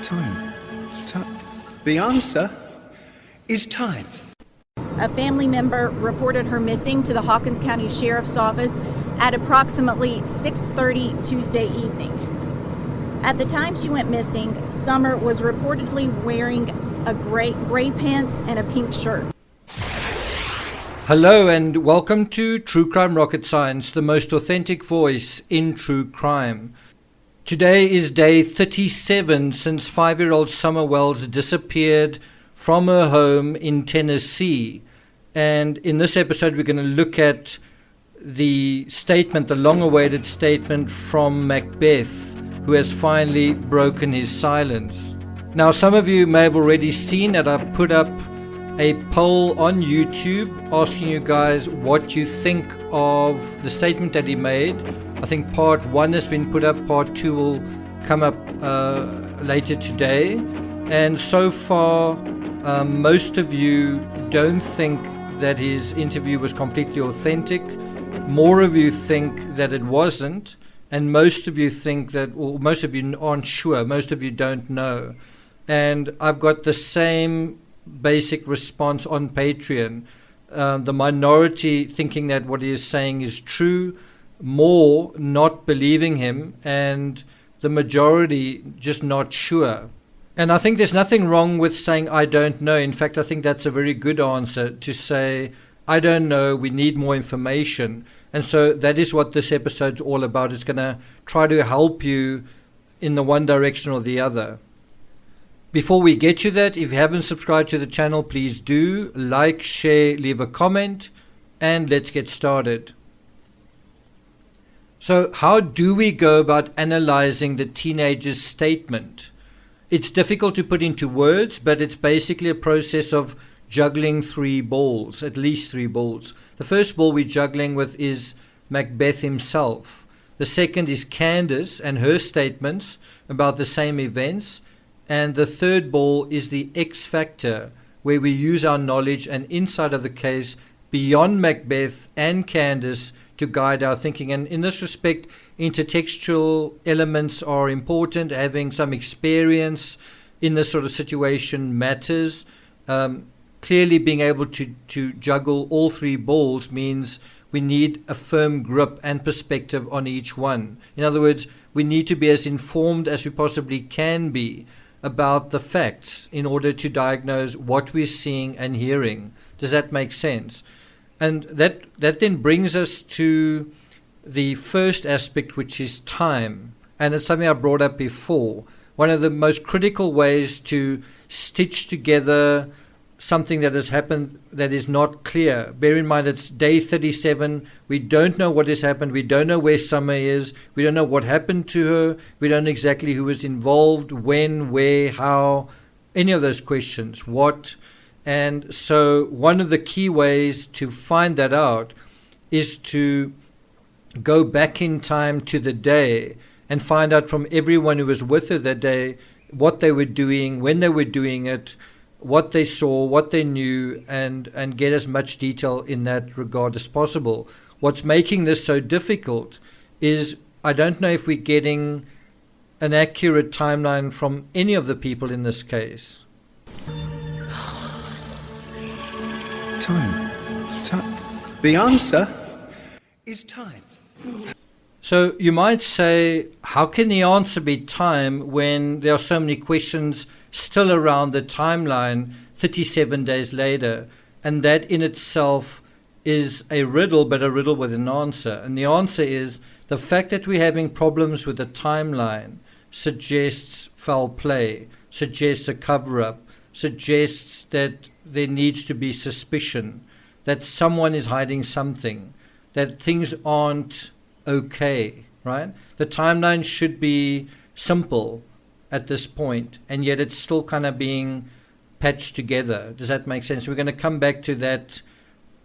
Time. The answer is time. A family member reported her missing to the Hawkins County Sheriff's Office at approximately 6:30 Tuesday evening. At the time she went missing, Summer was reportedly wearing a gray pants and a pink shirt. Hello and welcome to True Crime Rocket Science, the most authentic voice in true crime. Today is day 37 since 5-year-old Summer Wells disappeared from her home in Tennessee. And in this episode, we're going to look at the statement, the long-awaited statement from Macbeth, who has finally broken his silence. Now, some of you may have already seen that I put up a poll on YouTube asking you guys what you think of the statement that he made. I think part 1 has been put up, part 2 will come up later today. And so far, most of you don't think that his interview was completely authentic. More of you think that it wasn't. And most of you think that, or most of you aren't sure, most of you don't know. And I've got the same basic response on Patreon. The minority thinking that what he is saying is true, more not believing him, and the majority just not sure. And I think there's nothing wrong with saying I don't know. In fact, I think that's a very good answer, to say I don't know, we need more information. And so that is what this episode's all about. It's going to try to help you in the one direction or the other. Before we get to that, if you haven't subscribed to the channel, please do like, share, leave a comment, and let's get started. So how do we go about analyzing the teenager's statement? It's difficult to put into words, but it's basically a process of juggling 3 balls, at least 3 balls. The first ball we're juggling with is Macbeth himself. The second is Candace and her statements about the same events. And the third ball is the X factor, where we use our knowledge and insight of the case beyond Macbeth and Candace to guide our thinking. And in this respect, intertextual elements are important. Having some experience in this sort of situation matters. Clearly being able to juggle all 3 balls means we need a firm grip and perspective on each one. In other words, we need to be as informed as we possibly can be about the facts in order to diagnose what we're seeing and hearing. Does that make sense? And that then brings us to the first aspect, which is time. And it's something I brought up before. One of the most critical ways to stitch together something that has happened that is not clear. Bear in mind, it's day 37. We don't know what has happened. We don't know where Summer is. We don't know what happened to her. We don't know exactly who was involved, when, where, how, any of those questions, what. And so one of the key ways to find that out is to go back in time to the day and find out from everyone who was with her that day what they were doing, when they were doing it, what they saw, what they knew, and get as much detail in that regard as possible. What's making this so difficult is I don't know if we're getting an accurate timeline from any of the people in this case. Time. The answer is time. So you might say, how can the answer be time when there are so many questions still around the timeline 37 days later? And that in itself is a riddle, but a riddle with an answer. And the answer is the fact that we're having problems with the timeline suggests foul play, suggests a cover-up, suggests that there needs to be suspicion, that someone is hiding something, that things aren't okay, right? The timeline should be simple at this point, and yet it's still kind of being patched together. Does that make sense? We're going to come back to that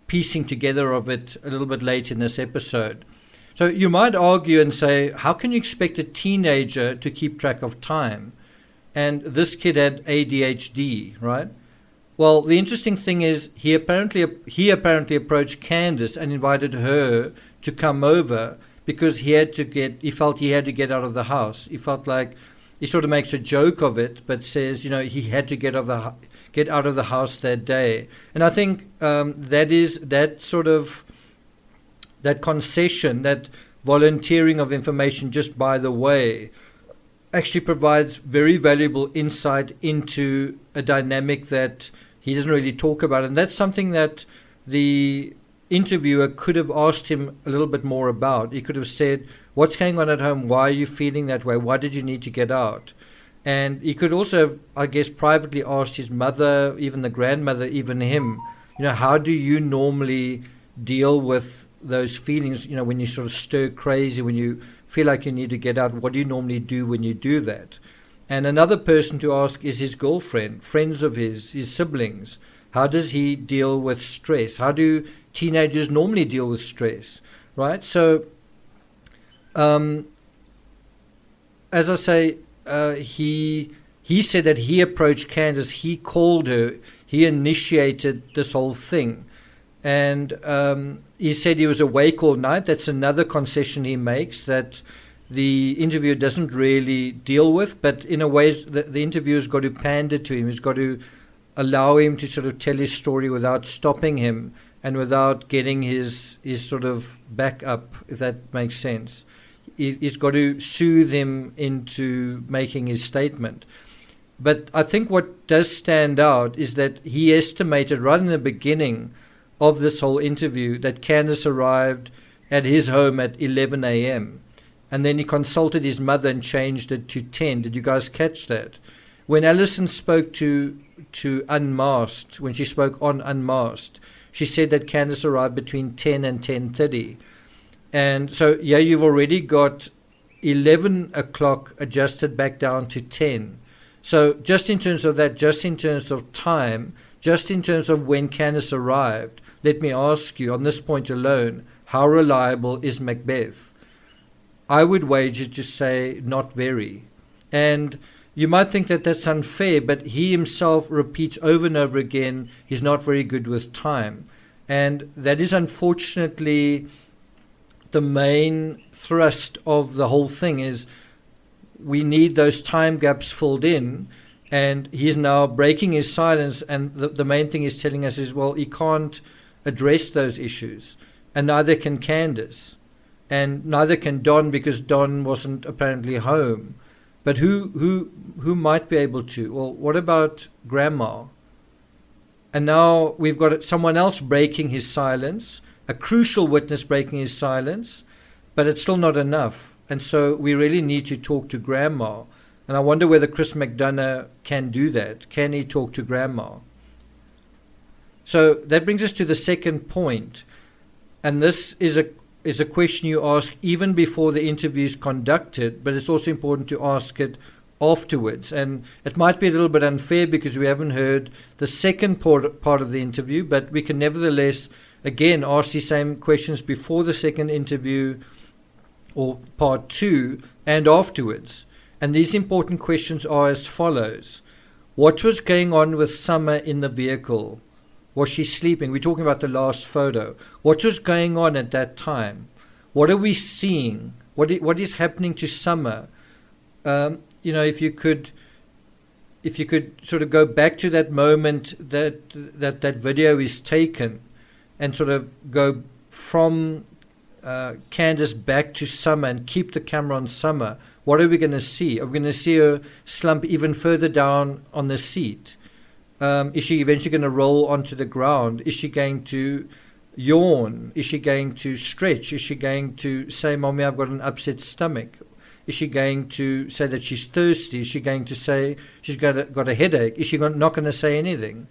piecing together of it a little bit later in this episode. So you might argue and say, how can you expect a teenager to keep track of time? And this kid had ADHD, right? Well, the interesting thing is he apparently approached Candace and invited her to come over because he felt he had to get out of the house. He felt like he sort of makes a joke of it, but says, he had to get out of the house that day. And I think that concession, that volunteering of information just by the way, actually provides very valuable insight into a dynamic that he doesn't really talk about. And that's something that the interviewer could have asked him a little bit more about. He could have said, what's going on at home? Why are you feeling that way? Why did you need to get out? And he could also have, I guess, privately asked his mother, even the grandmother, even him, how do you normally deal with those feelings, when you sort of stir crazy, when you feel like you need to get out? What do you normally do when you do that? And another person to ask is his girlfriend, friends of his siblings. How does he deal with stress? How do teenagers normally deal with stress, right? So, as I say, he said that he approached Candace, he called her, he initiated this whole thing. And he said he was awake all night. That's another concession he makes that the interviewer doesn't really deal with, but in a way the interviewer's got to pander to him. He's got to allow him to sort of tell his story without stopping him and without getting his sort of back up, if that makes sense. He's got to soothe him into making his statement. But I think what does stand out is that he estimated right in the beginning of this whole interview that Candace arrived at his home at 11 a.m. And then he consulted his mother and changed it to 10. Did you guys catch that? When Alison spoke to Unmasked, when she spoke on Unmasked, she said that Candace arrived between 10 and 10:30. And so, you've already got 11 o'clock adjusted back down to 10. So just in terms of that, just in terms of time, just in terms of when Candace arrived, let me ask you, on this point alone, how reliable is Macbeth? I would wager to say not very. And you might think that that's unfair, but he himself repeats over and over again, he's not very good with time. And that is unfortunately the main thrust of the whole thing, is we need those time gaps filled in. And he's now breaking his silence. And the main thing he's telling us is, well, he can't address those issues. And neither can Candace. And neither can Don, because Don wasn't apparently home. But who might be able to? Well, what about Grandma? And now we've got someone else breaking his silence, a crucial witness breaking his silence, but it's still not enough. And so we really need to talk to Grandma. And I wonder whether Chris McDonough can do that. Can he talk to Grandma? So that brings us to the second point. And this is a question you ask even before the interview is conducted, but it's also important to ask it afterwards. And it might be a little bit unfair because we haven't heard the second part of the interview, but we can nevertheless, again, ask the same questions before the second interview or part 2 and afterwards. And these important questions are as follows. What was going on with Summer in the vehicle? Was she sleeping? We're talking about the last photo. What was going on at that time? What are we seeing? What is happening to Summer? If you could sort of go back to that moment that video is taken, and sort of go from Candace back to Summer and keep the camera on Summer. What are we going to see? Are we going to see her slump even further down on the seat? Is she eventually going to roll onto the ground? Is she going to yawn? Is she going to stretch? Is she going to say, Mommy, I've got an upset stomach? Is she going to say that she's thirsty? Is she going to say she's got a headache? Is she not going to say anything?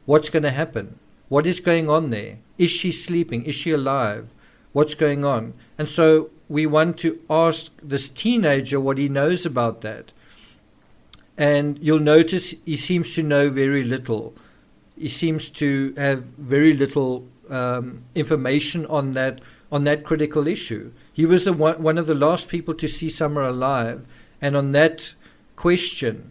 What's going to happen? What is going on there? Is she sleeping? Is she alive? What's going on? And so we want to ask this teenager what he knows about that. And you'll notice he seems to know very little. He seems to have very little information on that critical issue. He was one of the last people to see Summer alive, and on that question,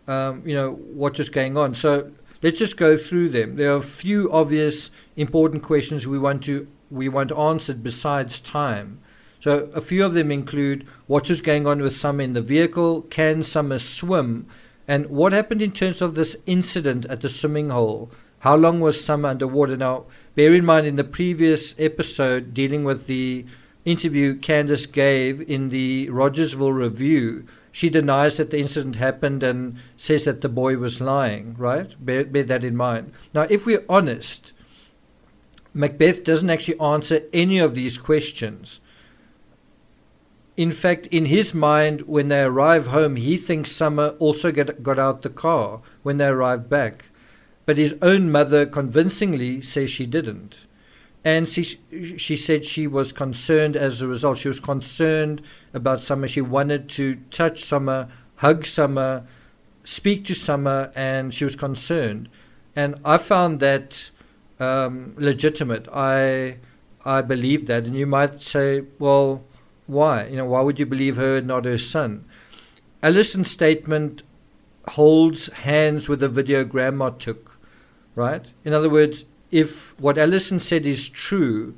what was going on. So let's just go through them. There are a few obvious important questions we want answered besides time. So a few of them include what was going on with Summer in the vehicle, can Summer swim, and what happened in terms of this incident at the swimming hole. How long was Summer underwater? Now, bear in mind, in the previous episode dealing with the interview Candace gave in the Rogersville Review, she denies that the incident happened and says that the boy was lying, right? Bear that in mind. Now, if we're honest, Macbeth doesn't actually answer any of these questions. In fact, in his mind, when they arrive home, he thinks Summer also got out the car when they arrived back. But his own mother convincingly says she didn't. And she said she was concerned as a result. She was concerned about Summer. She wanted to touch Summer, hug Summer, speak to Summer, and she was concerned. And I found that legitimate. I believe that. And you might say, well, why? Why would you believe her and not her son? Alison's statement holds hands with the video Grandma took, right? In other words, if what Alison said is true,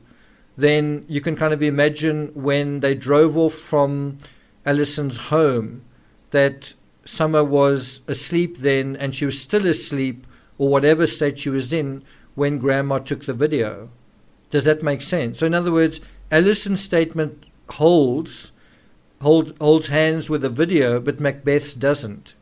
then you can kind of imagine when they drove off from Alison's home that Summer was asleep then and she was still asleep, or whatever state she was in when Grandma took the video. Does that make sense? So in other words, Alison's statement holds hands with the video, but Macbeth's doesn't.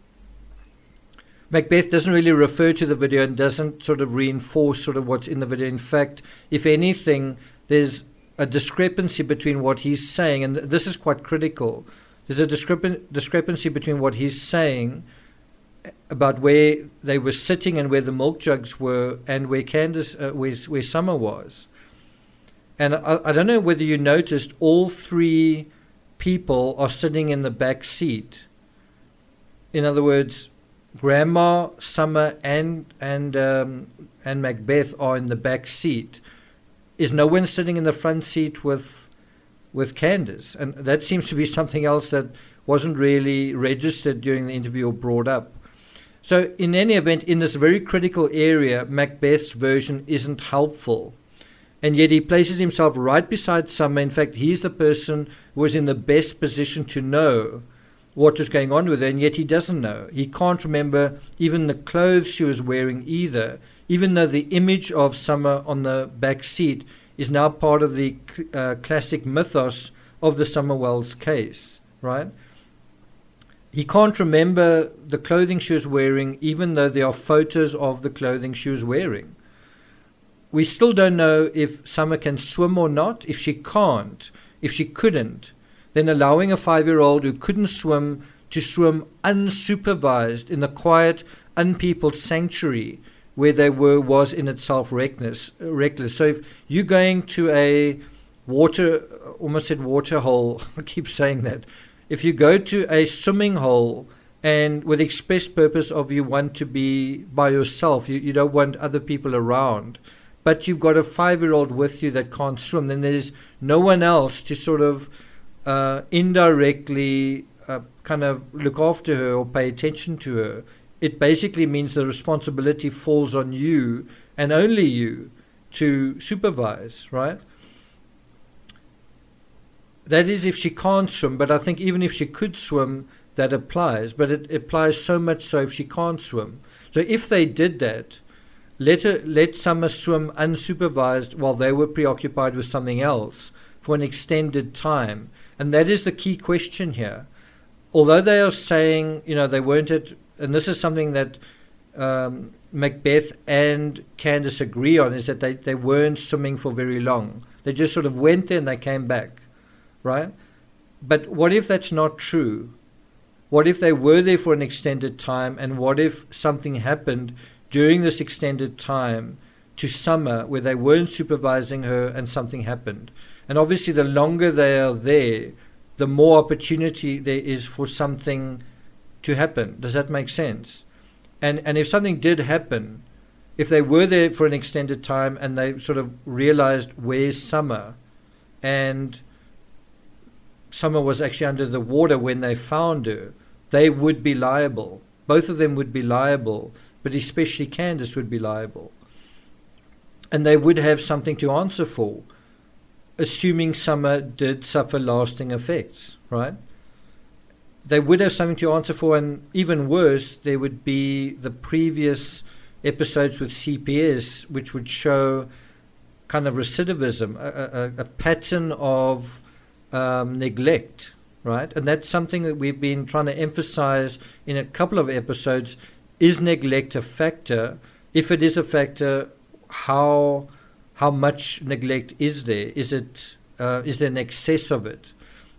Macbeth doesn't really refer to the video and doesn't sort of reinforce sort of what's in the video. In fact, if anything, there's a discrepancy between what he's saying, and this is quite critical. There's a discrepancy between what he's saying about where they were sitting and where the milk jugs were and where where Summer was. And I don't know whether you noticed, all three people are sitting in the back seat. In other words, Grandma, Summer, and Macbeth are in the back seat. Is no one sitting in the front seat with Candace? And that seems to be something else that wasn't really registered during the interview or brought up. So in any event, in this very critical area, Macbeth's version isn't helpful. And yet he places himself right beside Summer. In fact, he's the person who was in the best position to know what was going on with her, and yet he doesn't know. He can't remember even the clothes she was wearing either, even though the image of Summer on the back seat is now part of the classic mythos of the Summer Wells case, right? He can't remember the clothing she was wearing, even though there are photos of the clothing she was wearing. We still don't know if Summer can swim or not. If she can't, if she couldn't, then allowing a 5-year-old who couldn't swim to swim unsupervised in the quiet, unpeopled sanctuary where they were was in itself reckless. So if you're going to a water hole, I keep saying that. If you go to a swimming hole and with the express purpose of you want to be by yourself, you don't want other people around, but you've got a 5-year-old with you that can't swim, then there's no one else to sort of indirectly kind of look after her or pay attention to her. It basically means the responsibility falls on you and only you to supervise, right? That is if she can't swim, but I think even if she could swim, that applies. But it applies so much so if she can't swim. So if they did that, let Summer swim unsupervised while they were preoccupied with something else for an extended time. And that is the key question here. Although they are saying, they weren't at, and this is something that Macbeth and Candace agree on, is that they weren't swimming for very long. They just sort of went there and they came back, right? But what if that's not true? What if they were there for an extended time, and what if something happened during this extended time to Summer where they weren't supervising her and something happened? And obviously the longer they are there, the more opportunity there is for something to happen. Does that make sense? And if something did happen, if they were there for an extended time and they sort of realized where's Summer, and Summer was actually under the water when they found her, they would be liable. Both of them would be liable, but especially Candace would be liable. And they would have something to answer for. assuming Summer did suffer lasting effects, right? They would have something to answer for, and even worse, there would be the previous episodes with CPS, which would show kind of recidivism, a pattern of neglect, right? And that's something that we've been trying to emphasize in a couple of episodes. Is neglect a factor? If it is a factor, how much neglect is there? Is there an excess of it?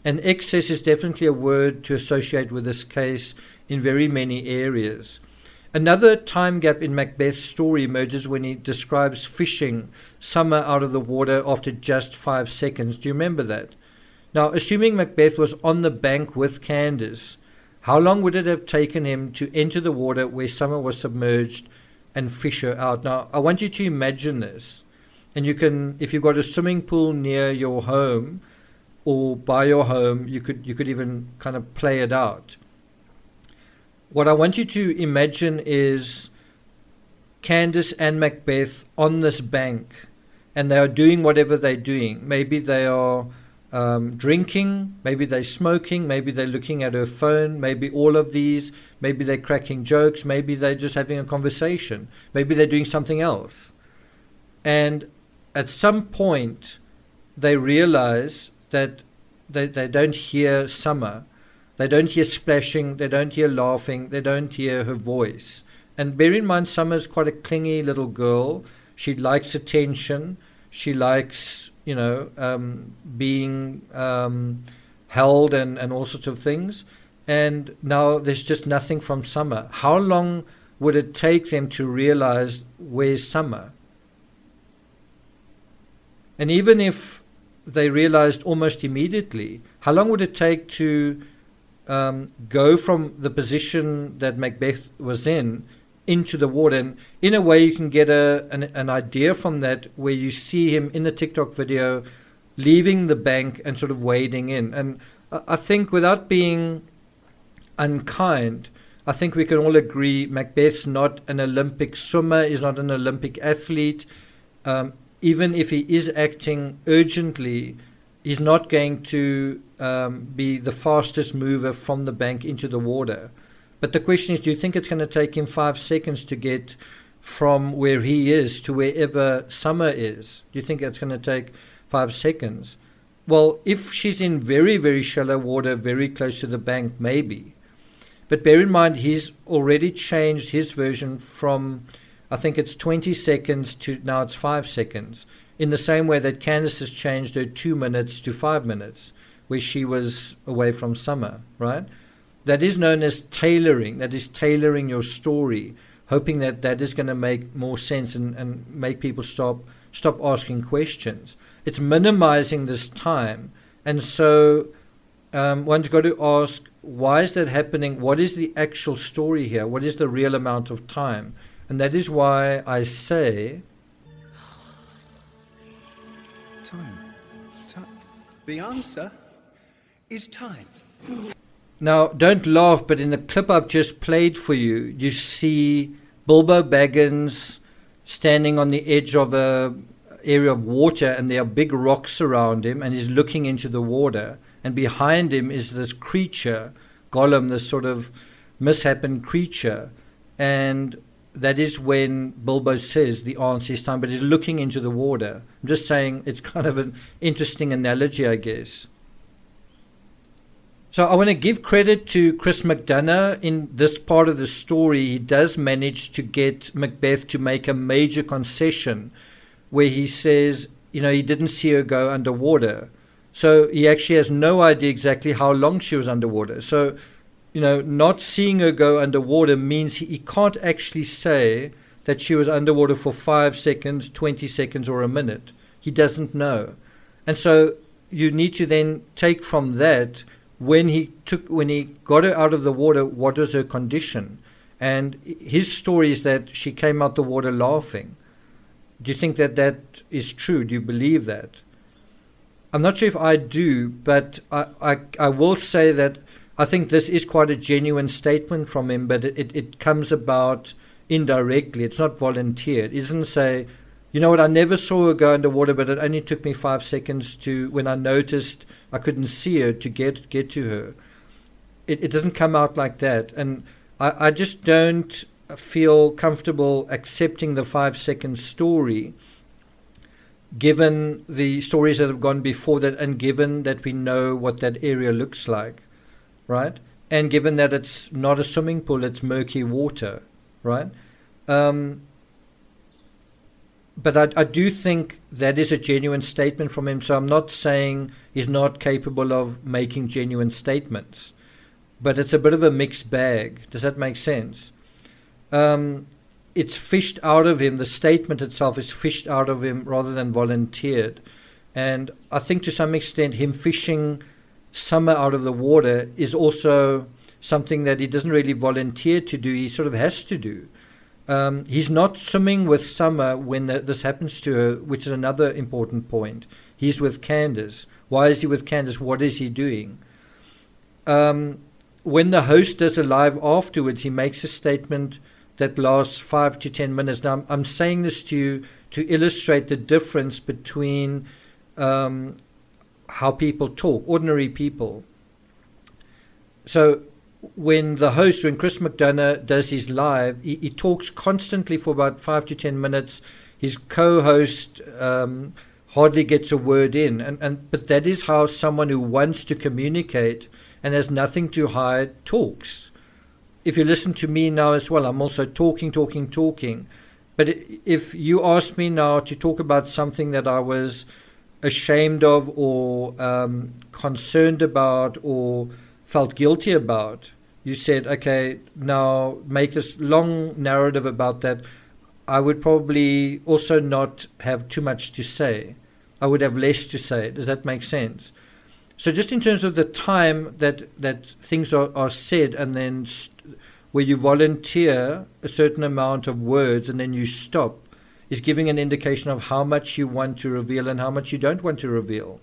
And excess is definitely a word to associate with this case in very many areas. Another time gap in Macbeth's story emerges when he describes fishing Summer out of the water after just 5 seconds. Do you remember that? Now, assuming Macbeth was on the bank with Candace, how long would it have taken him to enter the water where Summer was submerged and fish her out? Now, I want you to imagine this. And you can, if you've got a swimming pool near your home or by your home, you could even kind of play it out. What I want you to imagine is Candace and Macbeth on this bank, and they are doing whatever they're doing. Maybe they are drinking, maybe they're smoking, maybe they're looking at her phone, maybe all of these, maybe they're cracking jokes, maybe they're just having a conversation, maybe they're doing something else. And at some point, they realize that they don't hear Summer. They don't hear splashing, they don't hear laughing, they don't hear her voice. And bear in mind, Summer's quite a clingy little girl. She likes attention. She likes, being held and all sorts of things. And now there's just nothing from Summer. How long would it take them to realize where's Summer? And even if they realized almost immediately, how long would it take to go from the position that Macbeth was in into the water? And in a way, you can get an idea from that, where you see him in the TikTok video leaving the bank and sort of wading in. And I think, without being unkind, I think we can all agree Macbeth's not an Olympic swimmer, is not an Olympic athlete. Even if he is acting urgently, he's not going to be the fastest mover from the bank into the water. But the question is, do you think it's going to take him 5 seconds to get from where he is to wherever Summer is? Do you think it's going to take 5 seconds? Well, if she's in very, very shallow water, very close to the bank, maybe. But bear in mind, he's already changed his version from, I think it's 20 seconds to now it's 5 seconds. In the same way that Candace has changed her 2 minutes to 5 minutes, where she was away from Summer, right? That is known as tailoring. That is tailoring your story, hoping that that is going to make more sense and make people stop asking questions. It's minimizing this time. And so one's got to ask, why is that happening? What is the actual story here? What is the real amount of time? And that is why I say... Time. The answer is time. Now, don't laugh, but in the clip I've just played for you, you see Bilbo Baggins standing on the edge of an area of water, and there are big rocks around him, and he's looking into the water. And behind him is this creature, Gollum, this sort of misshapen creature. And that is when Bilbo says the answer is time, but he's looking into the water. I'm just saying it's kind of an interesting analogy, I guess. So I want to give credit to Chris McDonough. In this part of the story, he does manage to get Macbeth to make a major concession where he says, he didn't see her go underwater. So he actually has no idea exactly how long she was underwater. So, not seeing her go underwater means he can't actually say that she was underwater for 5 seconds, 20 seconds, or a minute. He doesn't know. And so you need to then take from that, when he got her out of the water, what was her condition? And his story is that she came out the water laughing. Do you think that that is true? Do you believe that? I'm not sure if I do, but I will say that I think this is quite a genuine statement from him, but it comes about indirectly. It's not volunteered. He doesn't say, You know what? I never saw her go underwater, but it only took me 5 seconds to, when I noticed I couldn't see her, to get to her. It doesn't come out like that. And I just don't feel comfortable accepting the 5-second story, given the stories that have gone before that, and given that we know what that area looks like, right? And given that it's not a swimming pool, it's murky water, right? But I do think that is a genuine statement from him. So I'm not saying he's not capable of making genuine statements, but it's a bit of a mixed bag. Does that make sense? It's fished out of him. The statement itself is fished out of him rather than volunteered. And I think to some extent him fishing Summer out of the water is also something that he doesn't really volunteer to do. He sort of has to do. He's not swimming with Summer when this happens to her, which is another important point. He's with Candace. Why is he with Candace? What is he doing? When the host does a live afterwards, he makes a statement that lasts 5 to 10 minutes. Now, I'm saying this to you to illustrate the difference between how people talk, ordinary people. So when Chris McDonough does his live, he talks constantly for about 5 to 10 minutes. His co-host hardly gets a word in. But that is how someone who wants to communicate and has nothing to hide talks. If you listen to me now as well, I'm also talking. But if you ask me now to talk about something that I was ashamed of or concerned about or felt guilty about, you said, okay, now make this long narrative about that, I would probably also not have too much to say. I would have less to say. Does that make sense? So just in terms of the time that things are said, and then where you volunteer a certain amount of words and then you stop, is giving an indication of how much you want to reveal and how much you don't want to reveal.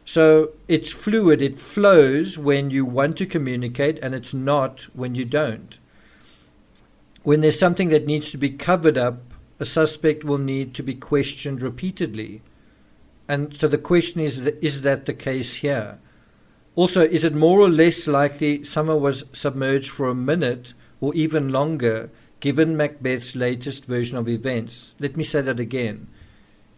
So it's fluid, it flows when you want to communicate, and it's not when you don't. When there's something that needs to be covered up, a suspect will need to be questioned repeatedly. And so the question is that the case here? Also, is it more or less likely Summer was submerged for a minute or even longer, given Macbeth's latest version of events? Let me say that again.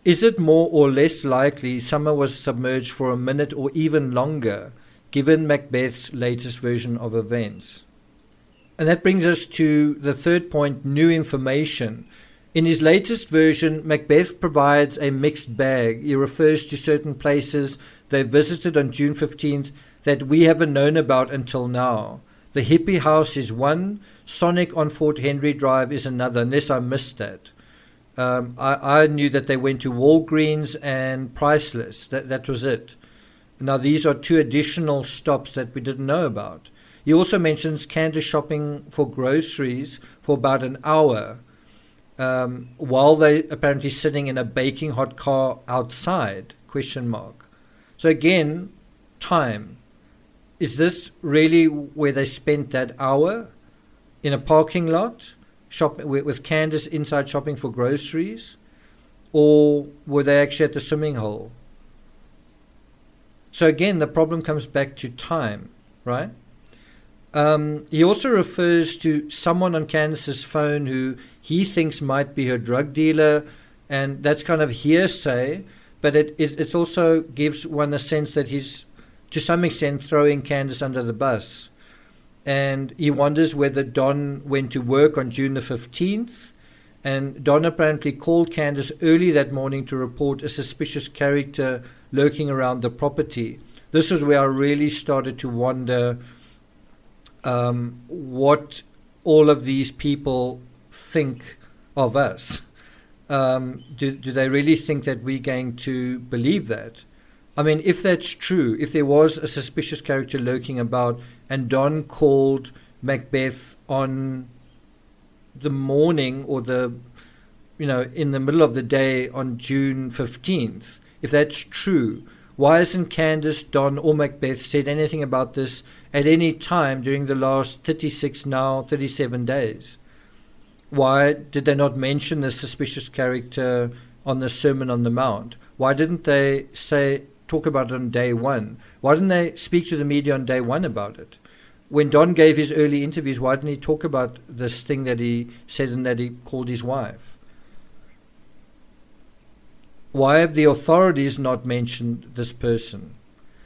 Is it more or less likely Summer was submerged for a minute or even longer, given Macbeth's latest version of events? And that brings us to the third point, new information. In his latest version, Macbeth provides a mixed bag. He refers to certain places they visited on June 15th that we haven't known about until now. The hippie house is one, Sonic on Fort Henry Drive is another, unless I missed that. I knew that they went to Walgreens and Priceless. That was it. Now, these are 2 additional stops that we didn't know about. He also mentions Candace shopping for groceries for about an hour, while they apparently sitting in a baking hot car outside, ? So again, time. Is this really where they spent that hour? In a parking lot, shopping with Candace inside shopping for groceries? Or were they actually at the swimming hole? So again, the problem comes back to time, right? He also refers to someone on Candace's phone who he thinks might be her drug dealer, and that's kind of hearsay, but it also gives one a sense that he's, to some extent, throwing Candace under the bus. And he wonders whether Don went to work on June the 15th, and Don apparently called Candace early that morning to report a suspicious character lurking around the property. This is where I really started to wonder what all of these people think of us. Do they really think that we're going to believe that? I mean, if that's true, if there was a suspicious character lurking about and Don called Macbeth on the morning or in the middle of the day on June 15th, if that's true, why hasn't Candace, Don, or Macbeth said anything about this at any time during the last 36, now 37 days? Why did they not mention the suspicious character on the Sermon on the Mount? Why didn't they talk about it on day one? Why didn't they speak to the media on day one about it? When Don gave his early interviews, why didn't he talk about this thing that he said and that he called his wife? Why have the authorities not mentioned this person?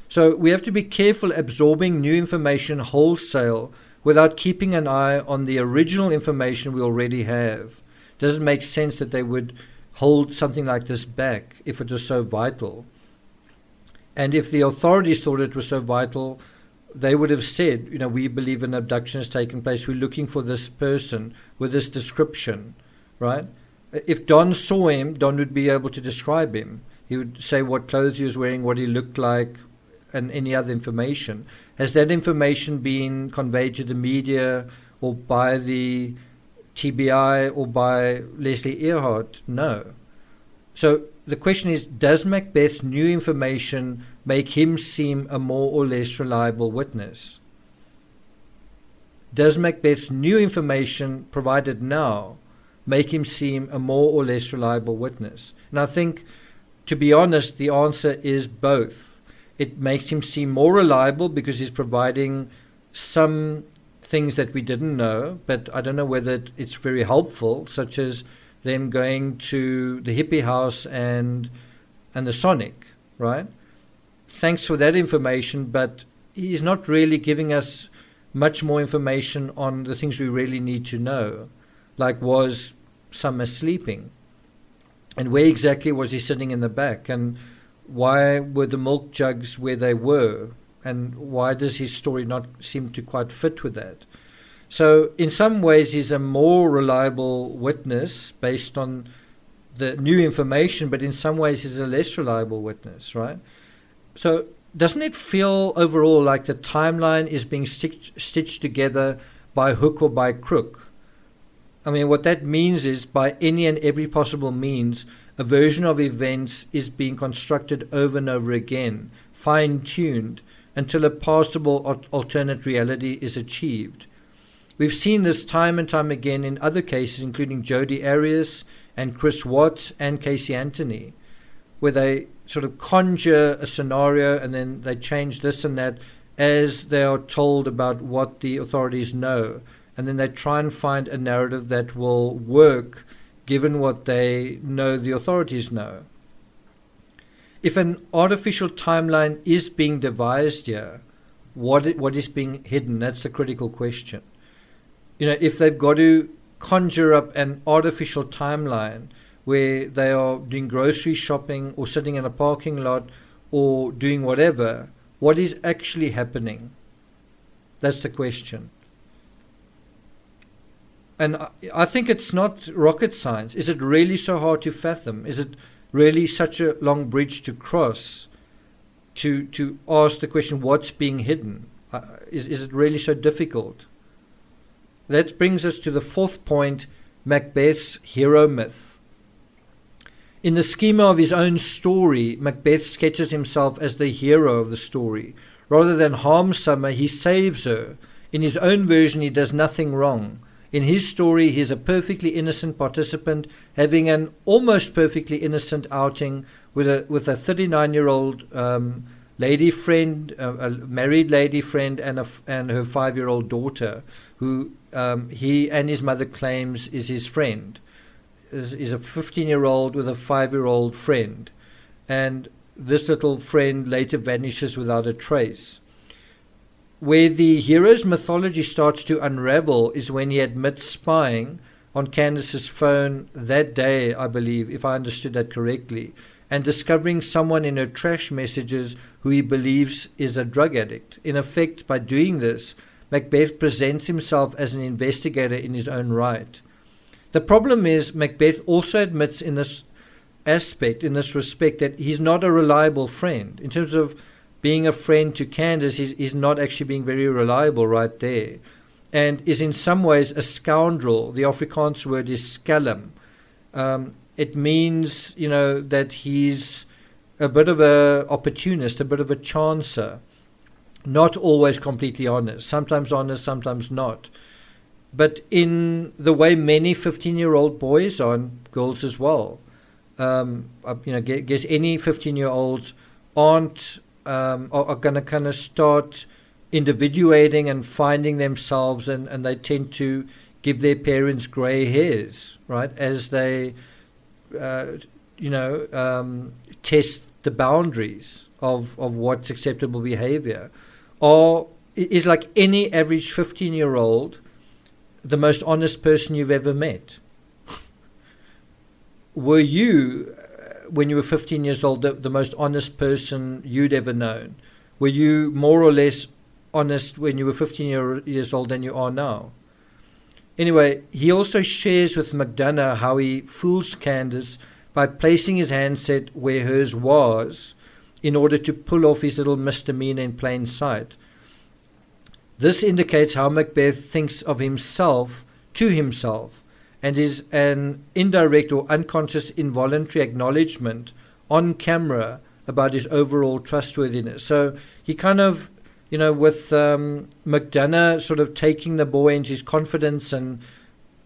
So we have to be careful absorbing new information wholesale without keeping an eye on the original information we already have. Does it make sense that they would hold something like this back if it was so vital? And if the authorities thought it was so vital, they would have said, we believe an abduction has taken place. We're looking for this person with this description, right? If Don saw him, Don would be able to describe him. He would say what clothes he was wearing, what he looked like, and any other information. Has that information been conveyed to the media or by the TBI or by Leslie Earhart? No. So the question is, does Macbeth's new information make him seem a more or less reliable witness? Does Macbeth's new information provided now make him seem a more or less reliable witness? And I think, to be honest, the answer is both. It makes him seem more reliable because he's providing some things that we didn't know, but I don't know whether it's very helpful, such as them going to the hippie house and the Sonic, right? Thanks for that information, but he's not really giving us much more information on the things we really need to know, like was Summer sleeping? And where exactly was he sitting in the back? And why were the milk jugs where they were? And why does his story not seem to quite fit with that? So in some ways, he's a more reliable witness based on the new information, but in some ways, he's a less reliable witness, right? So doesn't it feel overall like the timeline is being stitched together by hook or by crook? I mean, what that means is by any and every possible means, a version of events is being constructed over and over again, fine-tuned, until a possible alternate reality is achieved. We've seen this time and time again in other cases, including Jodi Arias and Chris Watts and Casey Anthony, where they sort of conjure a scenario and then they change this and that as they are told about what the authorities know. And then they try and find a narrative that will work given what they know the authorities know. If an artificial timeline is being devised here, what is being hidden? That's the critical question. If they've got to conjure up an artificial timeline where they are doing grocery shopping or sitting in a parking lot or doing whatever, what is actually happening? That's the question. And I think it's not rocket science. Is it really so hard to fathom? Is it really such a long bridge to cross to ask the question, what's being hidden? Is it really so difficult? That brings us to the fourth point, Macbeth's hero myth. In the schema of his own story, Macbeth sketches himself as the hero of the story. Rather than harm Summer, he saves her. In his own version, he does nothing wrong. In his story, he is a perfectly innocent participant, having an almost perfectly innocent outing with a 39-year-old lady friend, a married lady friend, and her 5-year-old daughter, who he and his mother claims is his friend. Is a 15-year-old with a 5-year-old friend, and this little friend later vanishes without a trace. Where the hero's mythology starts to unravel is when he admits spying on Candace's phone that day, I believe, if I understood that correctly, and discovering someone in her trash messages who he believes is a drug addict. In effect, by doing this, Macbeth presents himself as an investigator in his own right. The problem is Macbeth also admits in this aspect, in this respect, that he's not a reliable friend. In terms of being a friend to Candace, he's not actually being very reliable right there, and is in some ways a scoundrel. The Afrikaans word is skelm. It means, that he's a bit of an opportunist, a bit of a chancer, not always completely honest, sometimes not. But in the way many 15-year-old boys are, and girls as well, Guess any 15-year-olds aren't are going to kind of start individuating and finding themselves, and they tend to give their parents grey hairs, right, as they test the boundaries of what's acceptable behavior. Or is, like any average 15-year-old, the most honest person you've ever met? Were you, when you were 15 years old, the most honest person you'd ever known? Were you more or less honest when you were 15 years old than you are now? Anyway, he also shares with McDonough how he fools Candace by placing his handset where hers was in order to pull off his little misdemeanor in plain sight. This indicates how Macbeth thinks of himself to himself, and is an indirect or unconscious involuntary acknowledgement on camera about his overall trustworthiness. So he kind of, with McDonough sort of taking the boy into his confidence, and,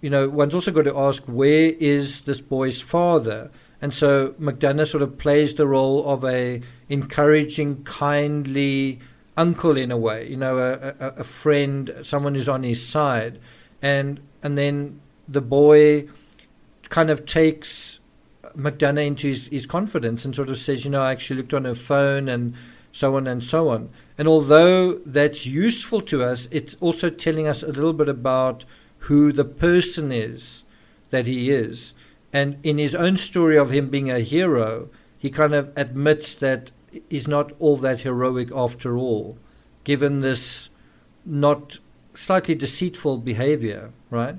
one's also got to ask, where is this boy's father? And so McDonough sort of plays the role of a encouraging, kindly uncle in a way, a friend, someone who's on his side. And then the boy kind of takes McDonough into his confidence and sort of says, I actually looked on her phone, and so on and so on. And although that's useful to us, it's also telling us a little bit about who the person is that he is. And in his own story of him being a hero, he kind of admits that he's not all that heroic after all, given this not slightly deceitful behavior, right?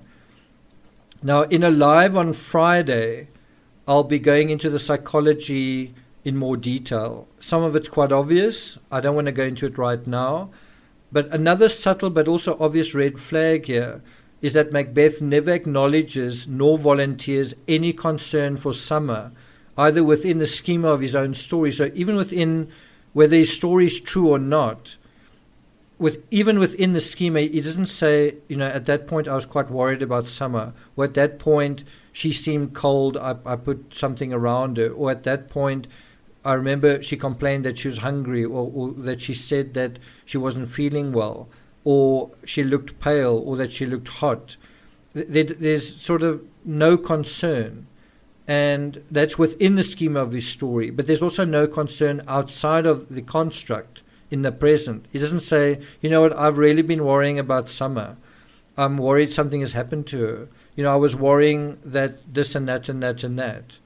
Now, in a live on Friday, I'll be going into the psychology in more detail. Some of it's quite obvious. I don't want to go into it right now. But another subtle but also obvious red flag here is that Macbeth never acknowledges nor volunteers any concern for Summer, either within the schema of his own story. So even within, whether his story is true or not, even within the schema, he doesn't say, at that point I was quite worried about Summer, or at that point she seemed cold, I put something around her, or at that point I remember she complained that she was hungry, or that she said that she wasn't feeling well, or she looked pale, or that she looked hot. There's sort of no concern, and that's within the schema of his story. But there's also no concern outside of the construct in the present. He doesn't say, I've really been worrying about Summer. I'm worried something has happened to her. I was worrying that this and that and that and that.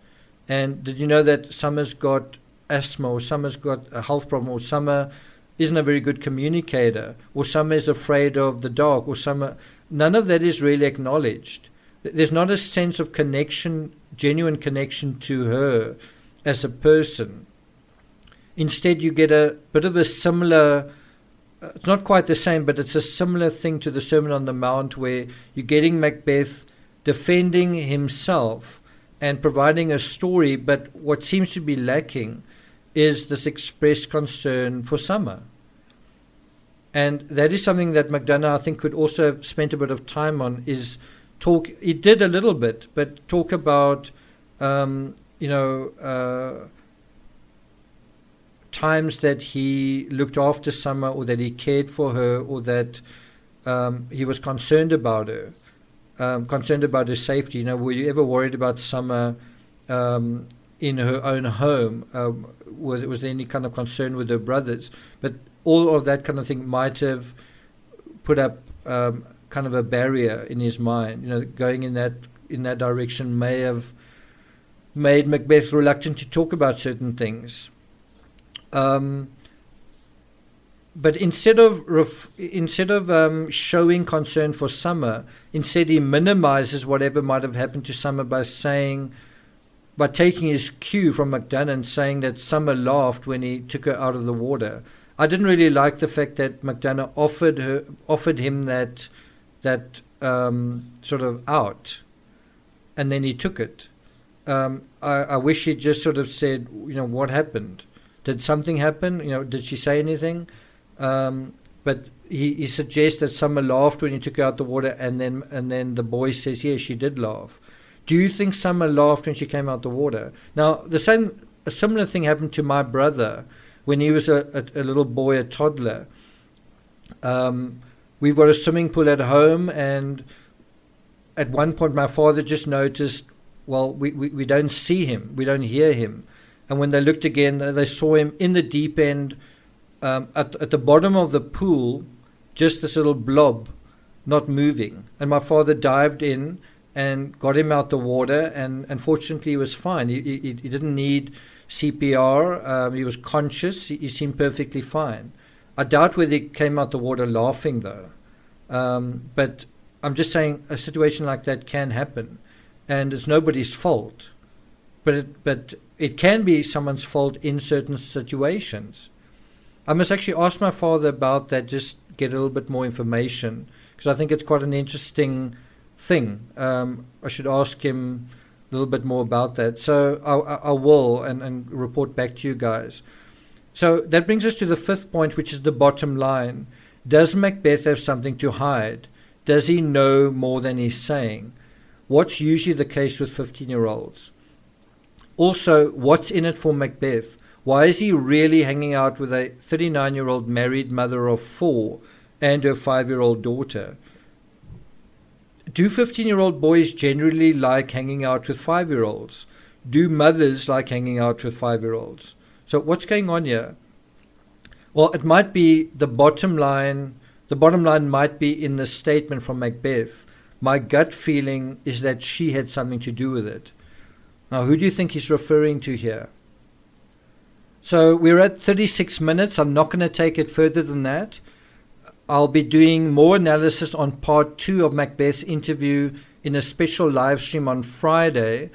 And did you know that Summer's got asthma, or Summer's got a health problem, or Summer isn't a very good communicator, or Summer is afraid of the dark, or Summer... None of that is really acknowledged. There's not a sense of connection, genuine connection to her as a person. Instead, you get a bit of a similar, it's not quite the same, but it's a similar thing to the Sermon on the Mount, where you're getting Macbeth defending himself and providing a story, but what seems to be lacking is this expressed concern for Summer. And that is something that McDonough, I think, could also have spent a bit of time on, is talk, he did a little bit, but talk about, times that he looked after Summer, or that he cared for her, or that he was concerned about her, concerned about her safety. Were you ever worried about Summer in her own home? Was there any kind of concern with her brothers? But all of that kind of thing might have put up kind of a barrier in his mind. Going in that direction may have made Macbeth reluctant to talk about certain things. But instead of showing concern for Summer, instead he minimizes whatever might have happened to Summer by taking his cue from McDonough and saying that Summer laughed when he took her out of the water. I didn't really like the fact that McDonough offered him that sort of out, and then he took it. I wish he'd just sort of said, what happened? Did something happen? Did she say anything? But he suggests that Summer laughed when he took her out the water, and then the boy says, yes, she did laugh. Do you think Summer laughed when she came out the water? Now, a similar thing happened to my brother when he was a little boy, a toddler. We've got a swimming pool at home, and at one point my father just noticed, well, we don't see him, we don't hear him. And when they looked again, they saw him in the deep end, at the bottom of the pool, just this little blob, not moving. And my father dived in and got him out the water, and fortunately he was fine. He didn't need CPR. He was conscious. He seemed perfectly fine. I doubt whether he came out the water laughing, though. But I'm just saying a situation like that can happen, and it's nobody's fault. But it can be someone's fault in certain situations. I must actually ask my father about that, just get a little bit more information, because I think it's quite an interesting thing. I should ask him a little bit more about that. So I will and report back to you guys. So that brings us to the fifth point, which is the bottom line. Does Macbeth have something to hide? Does he know more than he's saying? What's usually the case with 15-year-olds? Also, what's in it for Macbeth? Why is he really hanging out with a 39-year-old married mother of 4 and her 5-year-old daughter? Do 15-year-old boys generally like hanging out with 5-year-olds? Do mothers like hanging out with 5-year-olds? So what's going on here? Well, it might be the bottom line. The bottom line might be in the statement from Macbeth. My gut feeling is that she had something to do with it. Now, who do you think he's referring to here? So we're at 36 minutes. I'm not going to take it further than that. I'll be doing more analysis on part 2 of Macbeth's interview in a special live stream on Friday.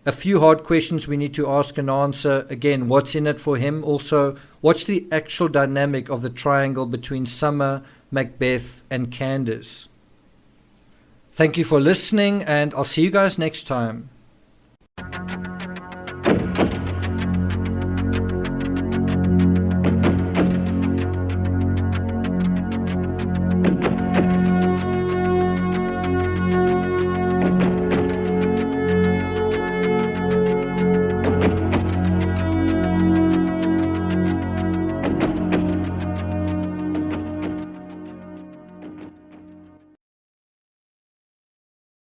A few hard questions we need to ask and answer. Again, what's in it for him? Also, what's the actual dynamic of the triangle between Summer, Macbeth, and Candace? Thank you for listening, and I'll see you guys next time.